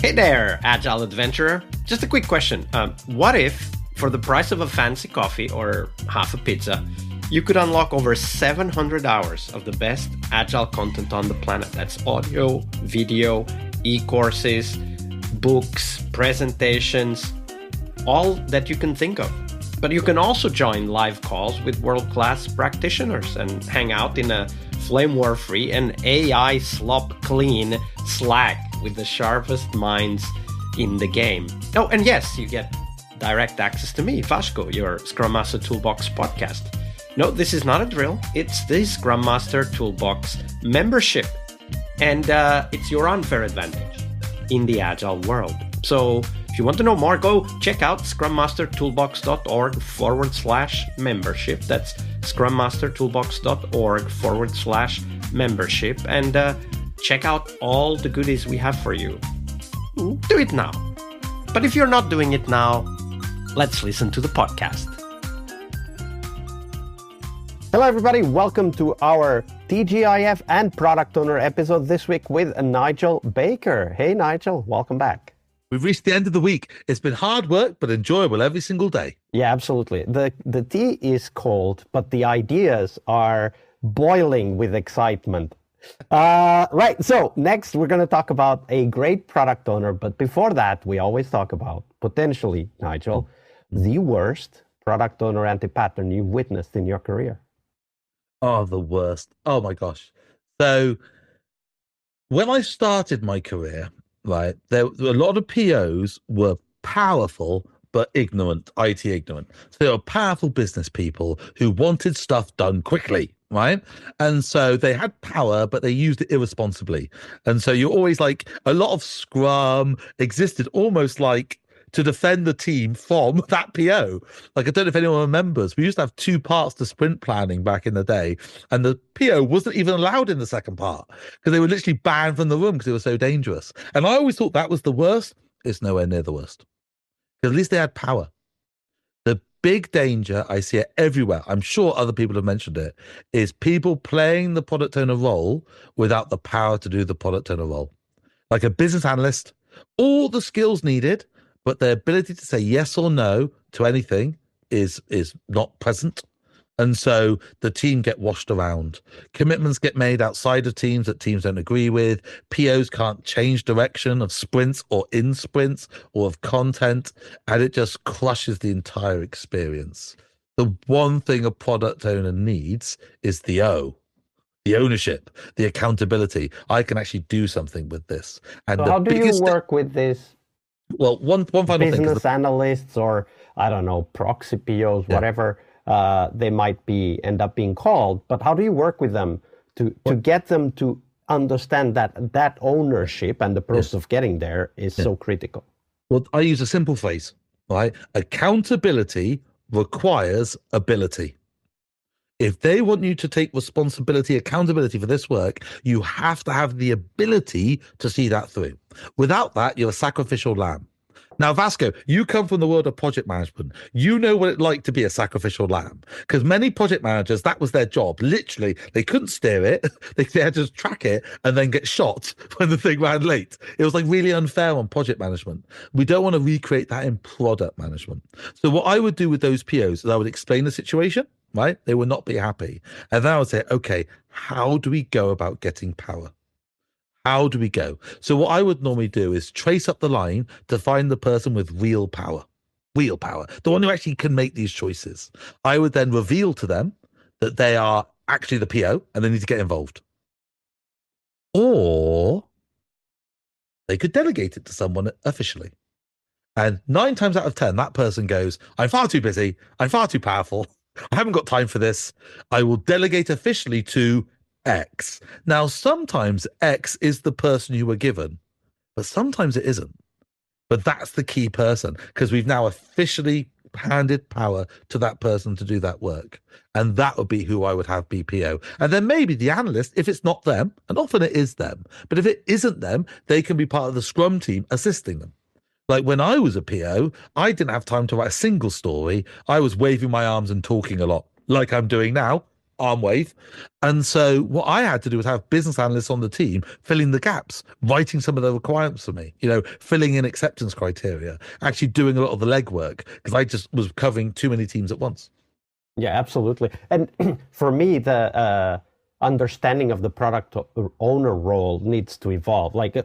Hey there, Agile Adventurer. Just a quick question. What if, for the price of a fancy coffee or half a pizza, you could unlock over 700 hours of the best Agile content on the planet? That's audio, video, e-courses, books, presentations, all that you can think of. But you can also join live calls with world-class practitioners and hang out in a flame war-free and AI slop-clean Slack with the sharpest minds in the game. Oh, and yes, you get direct access to me, Vasco, your Scrum Master Toolbox podcast. No, this is not a drill. It's the Scrum Master Toolbox membership. And it's your unfair advantage in the Agile world. So if you want to know more, go check out scrummastertoolbox.org/membership. That's scrummastertoolbox.org/membership. And check out all the goodies we have for you. Do it now. But if you're not doing it now, let's listen to the podcast. Hello, everybody. Welcome to our TGIF and Product Owner episode this week with Nigel Baker. Hey, Nigel. Welcome back. We've reached the end of the week. It's been hard work, but enjoyable every single day. Yeah, absolutely. The tea is cold, but the ideas are boiling with excitement. Right. So next, we're going to talk about a great product owner. But before that, we always talk about, potentially, Nigel, the worst product owner anti-pattern you've witnessed in your career. Oh, the worst. Oh, my gosh. So when I started my career, right, there a lot of POs were powerful but ignorant, IT ignorant. So they were powerful business people who wanted stuff done quickly, right? And so they had power, but they used it irresponsibly. And so you're always like, a lot of Scrum existed almost like to defend the team from that PO. Like, I don't know if anyone remembers, we used to have 2 parts to sprint planning back in the day, and the PO wasn't even allowed in the second part because they were literally banned from the room because they were so dangerous. And I always thought that was the worst. It's nowhere near the worst. Because at least they had power. The big danger, I see it everywhere, I'm sure other people have mentioned it, is people playing the product owner role without the power to do the product owner role. Like a business analyst, all the skills needed, but their ability to say yes or no to anything is not present. And so the team get washed around. Commitments get made outside of teams that teams don't agree with. POs can't change direction of sprints or in sprints or of content, and it just crushes the entire experience. The one thing a product owner needs is the ownership, the accountability. I can actually do something with this. And so how do you work with this? Well, one final thing. Business analysts or, I don't know, proxy POs, whatever they might end up being called. But how do you work with them to get them to understand that ownership and the process of getting there is so critical? Well, I use a simple phrase, right? Accountability requires ability. If they want you to take accountability for this work, you have to have the ability to see that through. Without that, you're a sacrificial lamb. Now, Vasco, you come from the world of project management. You know what it's like to be a sacrificial lamb, because many project managers, that was their job. Literally, they couldn't steer it. They had to just track it and then get shot when the thing ran late. It was like really unfair on project management. We don't want to recreate that in product management. So what I would do with those POs is I would explain the situation, right? They would not be happy. And then I would say, okay, how do we go about getting power? How do we go? So what I would normally do is trace up the line to find the person with real power, the one who actually can make these choices. I would then reveal to them that they are actually the PO and they need to get involved. Or they could delegate it to someone officially. And 9 times out of 10, that person goes, I'm far too busy. I'm far too powerful. I haven't got time for this. I will delegate officially to X. Now, sometimes X is the person you were given, but sometimes it isn't. But that's the key person, because we've now officially handed power to that person to do that work. And that would be who I would have BPO. And then maybe the analyst, if it's not them, and often it is them, but if it isn't them, they can be part of the Scrum team assisting them. Like when I was a PO, I didn't have time to write a single story. I was waving my arms and talking a lot, like I'm doing now, arm wave. And so what I had to do was have business analysts on the team filling the gaps, writing some of the requirements for me, filling in acceptance criteria, actually doing a lot of the legwork because I just was covering too many teams at once. Yeah, absolutely. And for me, the understanding of the product owner role needs to evolve. Like,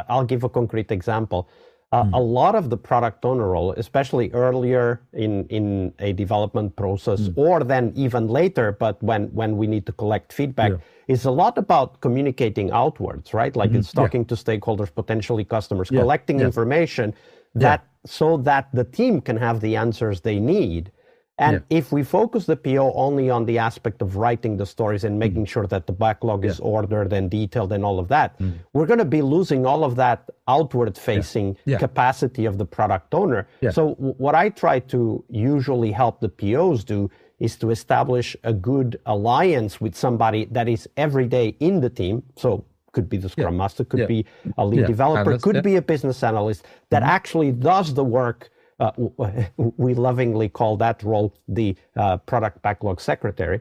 I'll give a concrete example. A lot of the product owner role, especially earlier in a development process, or then even later, but when we need to collect feedback, is a lot about communicating outwards, right? Like it's talking to stakeholders, potentially customers, collecting information so that the team can have the answers they need. And if we focus the PO only on the aspect of writing the stories and making sure that the backlog is ordered and detailed and all of that, we're going to be losing all of that outward-facing capacity of the product owner. So what I try to usually help the POs do is to establish a good alliance with somebody that is every day in the team. So could be the Scrum Master, could be a lead developer, analyst, could be a business analyst that actually does the work. We lovingly call that role the product backlog secretary,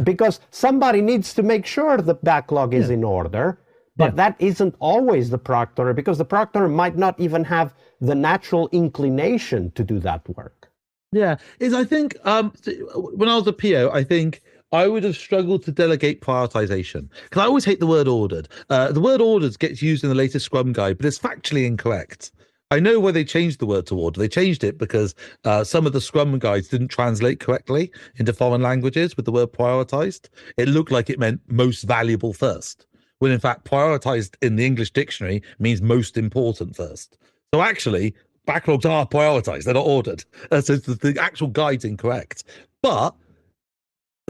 because somebody needs to make sure the backlog is in order, but that isn't always the product owner, because the product owner might not even have the natural inclination to do that work. I think when I was a PO, I think I would have struggled to delegate prioritization, because I always hate the word ordered. The word ordered gets used in the latest Scrum guide, but it's factually incorrect. I know why they changed the word to order. They changed it because some of the Scrum guides didn't translate correctly into foreign languages with the word prioritized. It looked like it meant most valuable first, when in fact prioritized in the English dictionary means most important first. So actually, backlogs are prioritized. They're not ordered. So the actual guide's incorrect. But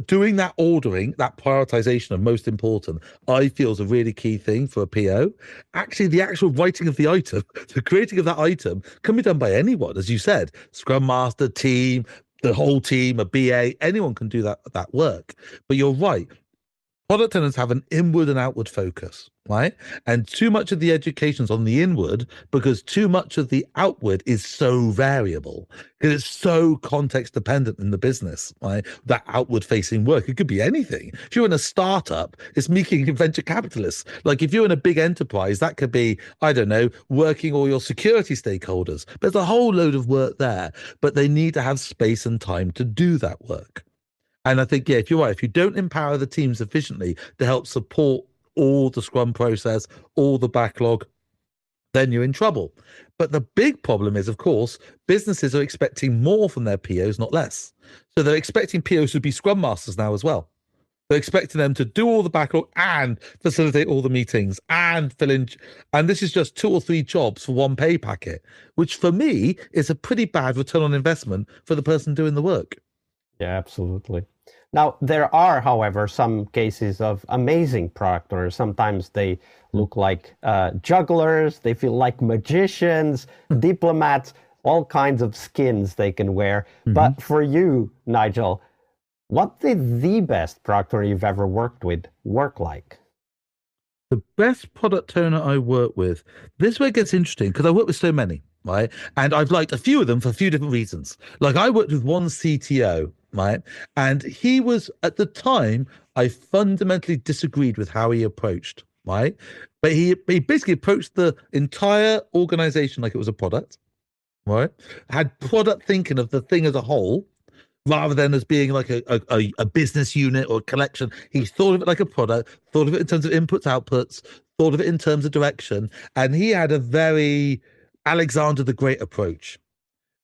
doing that ordering, that prioritization of most important, I feel is a really key thing for a PO. Actually, the actual writing of the item, the creating of that item can be done by anyone, as you said, Scrum Master, team, the whole team, a BA, anyone can do that work. But you're right. Product owners have an inward and outward focus, right? And too much of the education's on the inward because too much of the outward is so variable, because it's so context dependent in the business, right? That outward facing work, it could be anything. If you're in a startup, it's meeting venture capitalists. Like if you're in a big enterprise, that could be, I don't know, working all your security stakeholders. There's a whole load of work there, but they need to have space and time to do that work. And I think, if you're right, if you don't empower the team sufficiently to help support all the Scrum process, all the backlog, then you're in trouble. But the big problem is, of course, businesses are expecting more from their POs, not less. So they're expecting POs to be Scrum Masters now as well. They're expecting them to do all the backlog and facilitate all the meetings and fill in. And this is just 2 or 3 jobs for one pay packet, which for me is a pretty bad return on investment for the person doing the work. Yeah, absolutely. Now, there are, however, some cases of amazing product owners. Sometimes they look like jugglers, they feel like magicians, diplomats, all kinds of skins they can wear. But for you, Nigel, what did the best product owner you've ever worked with work like? The best product owner I work with, this way gets interesting because I work with so many, right? And I've liked a few of them for a few different reasons. Like I worked with one CTO, right? And he was, at the time, I fundamentally disagreed with how he approached, right? But he basically approached the entire organization like it was a product, right? Had product thinking of the thing as a whole, rather than as being like a business unit or a collection. He thought of it like a product, thought of it in terms of inputs, outputs, thought of it in terms of direction. And he had a very Alexander the Great approach,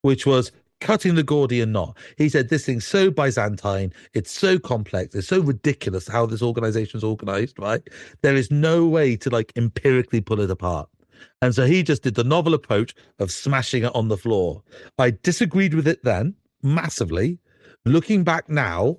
which was cutting the Gordian knot. He said, this thing's so Byzantine, it's so complex, it's so ridiculous how this organization is organized, right? There is no way to like empirically pull it apart. And so he just did the novel approach of smashing it on the floor. I disagreed with it then, massively. Looking back now,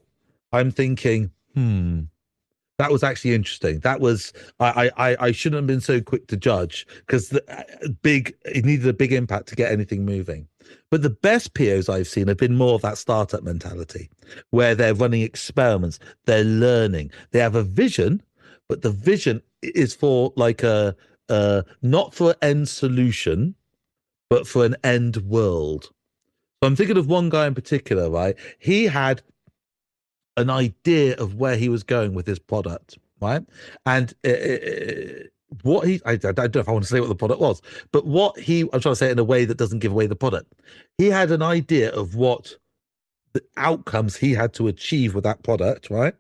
I'm thinking, that was actually interesting. That was, I shouldn't have been so quick to judge, because it needed a big impact to get anything moving. But the best POs I've seen have been more of that startup mentality, where they're running experiments, they're learning, they have a vision, but the vision is for like not for an end solution, but for an end world. So I'm thinking of one guy in particular, right? He had an idea of where he was going with his product, right? And what he, I don't know if I want to say what the product was, but I'm trying to say it in a way that doesn't give away the product. He had an idea of what the outcomes he had to achieve with that product, right?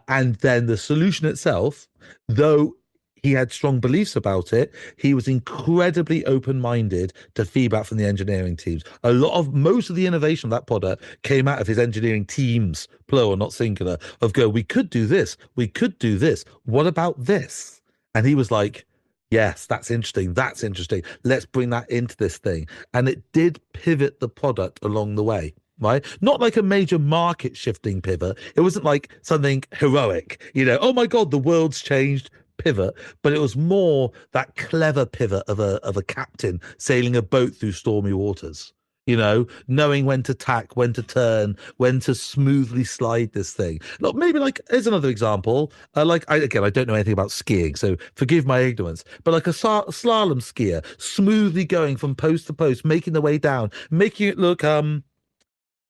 And then the solution itself, though he had strong beliefs about it, he was incredibly open-minded to feedback from the engineering teams. Most of the innovation of that product came out of his engineering teams, plural, not singular, we could do this, we could do this. What about this? And he was like, yes, that's interesting. That's interesting. Let's bring that into this thing. And it did pivot the product along the way. Right? Not like a major market shifting pivot. It wasn't like something heroic, oh my God, the world's changed pivot, but it was more that clever pivot of a captain sailing a boat through stormy waters, knowing when to tack, when to turn, when to smoothly slide this thing. Look, maybe here's another example. I don't know anything about skiing, so forgive my ignorance, but like a slalom skier, smoothly going from post to post, making the way down, making it look,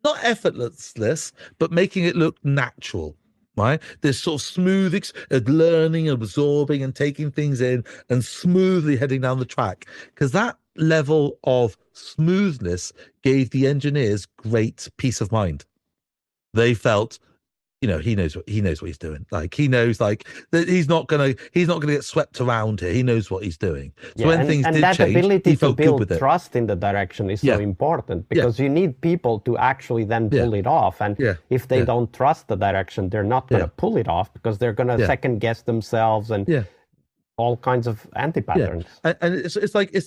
not effortless, but making it look natural, right? This sort of smooth learning, absorbing and taking things in and smoothly heading down the track. Because that level of smoothness gave the engineers great peace of mind. They felt, he knows what he's doing. He knows that he's not gonna get swept around here. He knows what he's doing. So when things did that change, ability he felt to good build with it. trust in the direction is so important, because you need people to actually then pull it off. And if they don't trust the direction, they're not going to pull it off, because they're going to second guess themselves and all kinds of anti-patterns. And it's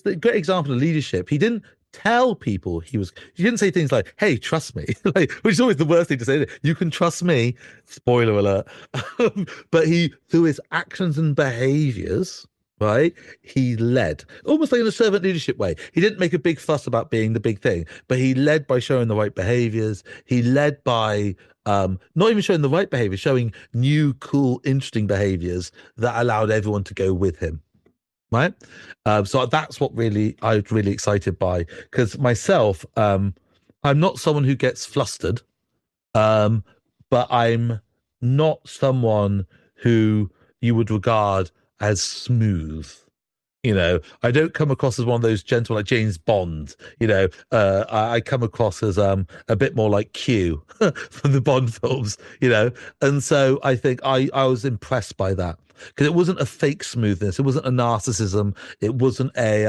the great example of leadership. He didn't tell people he didn't say things like, hey, trust me, which is always the worst thing to say. You can trust me, spoiler alert. But through his actions and behaviors, right, he led almost like in a servant leadership way. He didn't make a big fuss about being the big thing, but he led by showing the right behaviors. He led by not even showing the right behavior, showing new, cool, interesting behaviors that allowed everyone to go with him. Right. So that's what I was really excited by, because myself, I'm not someone who gets flustered, but I'm not someone who you would regard as smooth. I don't come across as one of those gentle, like James Bond. I come across as a bit more like Q from the Bond films. And so I think I was impressed by that, because it wasn't a fake smoothness, it wasn't a narcissism, it wasn't a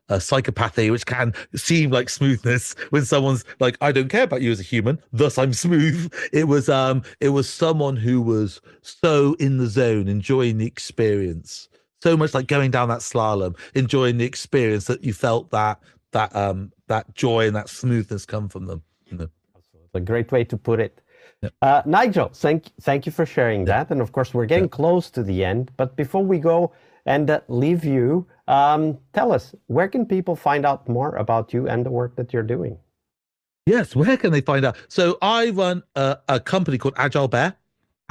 psychopathy, which can seem like smoothness when someone's like, I don't care about you as a human, thus I'm smooth. It was someone who was so in the zone, enjoying the experience. So much like going down that slalom, enjoying the experience, that you felt that joy and that smoothness come from them. It's a great way to put it. Yep. Nigel, thank you for sharing that. And of course, we're getting close to the end. But before we go and leave you, tell us, where can people find out more about you and the work that you're doing? Yes, where can they find out? So I run a company called Agile Bear,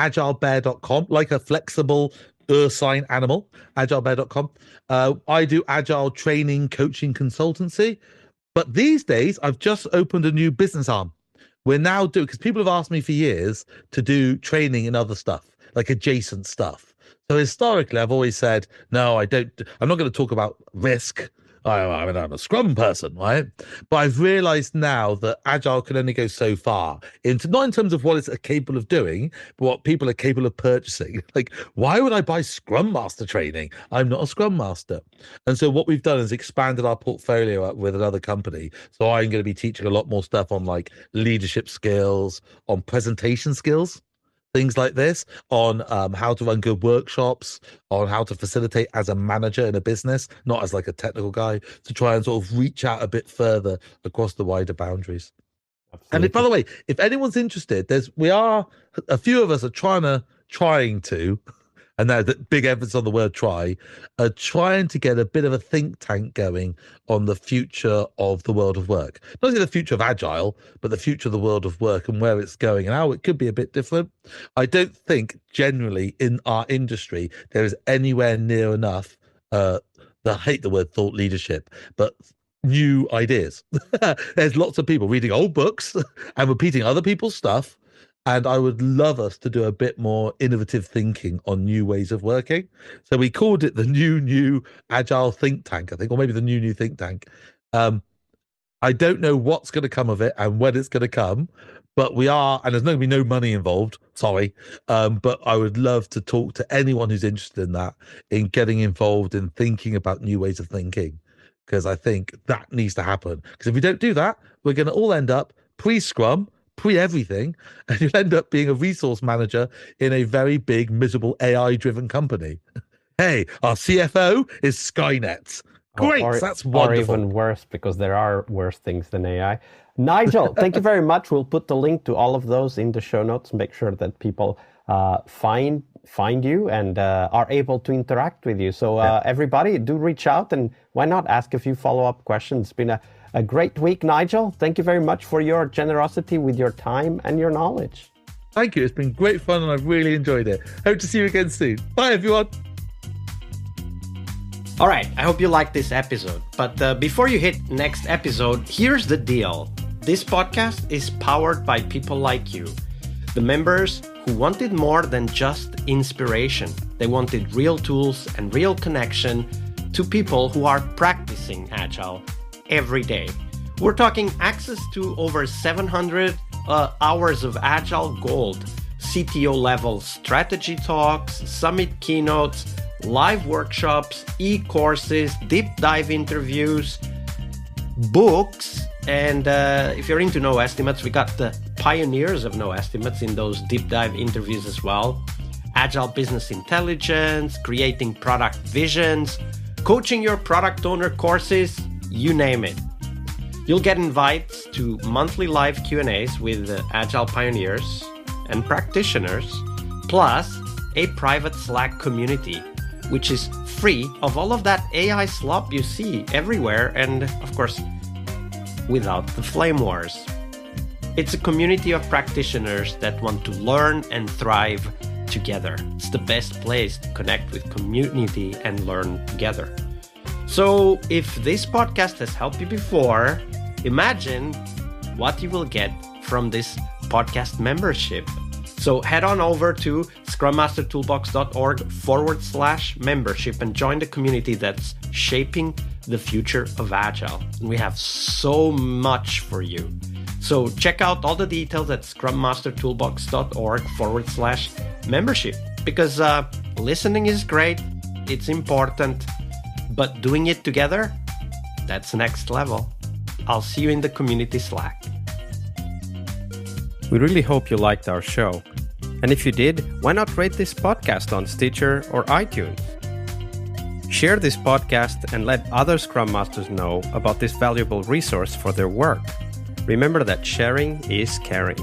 agilebear.com, like a flexible ursine animal, agilebear.com. I do agile training, coaching, consultancy. But these days, I've just opened a new business arm. We're now doing, because people have asked me for years to do training and other stuff, like adjacent stuff. So historically, I've always said, no, I'm not going to talk about risk. I'm a Scrum person, right? But I've realized now that Agile can only go so far, not in terms of what it's capable of doing, but what people are capable of purchasing. Like, why would I buy Scrum Master training? I'm not a Scrum Master. And so what we've done is expanded our portfolio up with another company. So I'm going to be teaching a lot more stuff on like leadership skills, on presentation skills, things like this, on how to run good workshops, on how to facilitate as a manager in a business, not as like a technical guy, to try and sort of reach out a bit further across the wider boundaries. Absolutely. And by the way, if anyone's interested, a few of us are trying to, and there's a big emphasis on the word trying to get a bit of a think tank going on the future of the world of work. Not only the future of Agile, but the future of the world of work and where it's going and how it could be a bit different. I don't think generally in our industry there is anywhere near enough, I hate the word thought leadership, but new ideas. There's lots of people reading old books and repeating other people's stuff, And I would love us to do a bit more innovative thinking on new ways of working. So we called it the new agile think tank, I think, or maybe the new think tank. I don't know what's going to come of it and when it's going to come, but we are, and there's going to be no money involved, sorry. But I would love to talk to anyone who's interested in that, in getting involved in thinking about new ways of thinking, because I think that needs to happen. Because if we don't do that, we're going to all end up pre-Scrum, pre-everything, and you'll end up being a resource manager in a very big, miserable AI-driven company. Hey, our CFO is Skynet. Great, that's wonderful. Or even worse, because there are worse things than AI. Nigel, thank you very much. We'll put the link to all of those in the show notes. Make sure that people find you and are able to interact with you. So everybody, do reach out, and why not ask a few follow-up questions. It's been a great week, Nigel. Thank you very much for your generosity with your time and your knowledge. Thank you. It's been great fun, and I've really enjoyed it. Hope to see you again soon. Bye, everyone. All right, I hope you liked this episode. But before you hit next episode, here's the deal. This podcast is powered by people like you, the members who wanted more than just inspiration. They wanted real tools and real connection to people who are practicing Agile every day. We're talking access to over 700 hours of Agile Gold, CTO level strategy talks, summit keynotes, live workshops, e-courses, deep dive interviews, books, and if you're into No Estimates, we got the pioneers of No Estimates in those deep dive interviews as well. Agile business intelligence, creating product visions, coaching your product owner courses, you name it. You'll get invites to monthly live Q&As with Agile pioneers and practitioners, plus a private Slack community, which is free of all of that AI slop you see everywhere, and of course, without the flame wars. It's a community of practitioners that want to learn and thrive together. It's the best place to connect with community and learn together. So if this podcast has helped you before, imagine what you will get from this podcast membership. So head on over to scrummastertoolbox.org/membership and join the community that's shaping the future of Agile. And we have so much for you. So check out all the details at scrummastertoolbox.org/membership, because listening is great, it's important, but doing it together, that's next level. I'll see you in the community Slack. We really hope you liked our show. And if you did, why not rate this podcast on Stitcher or iTunes? Share this podcast and let other Scrum Masters know about this valuable resource for their work. Remember that sharing is caring.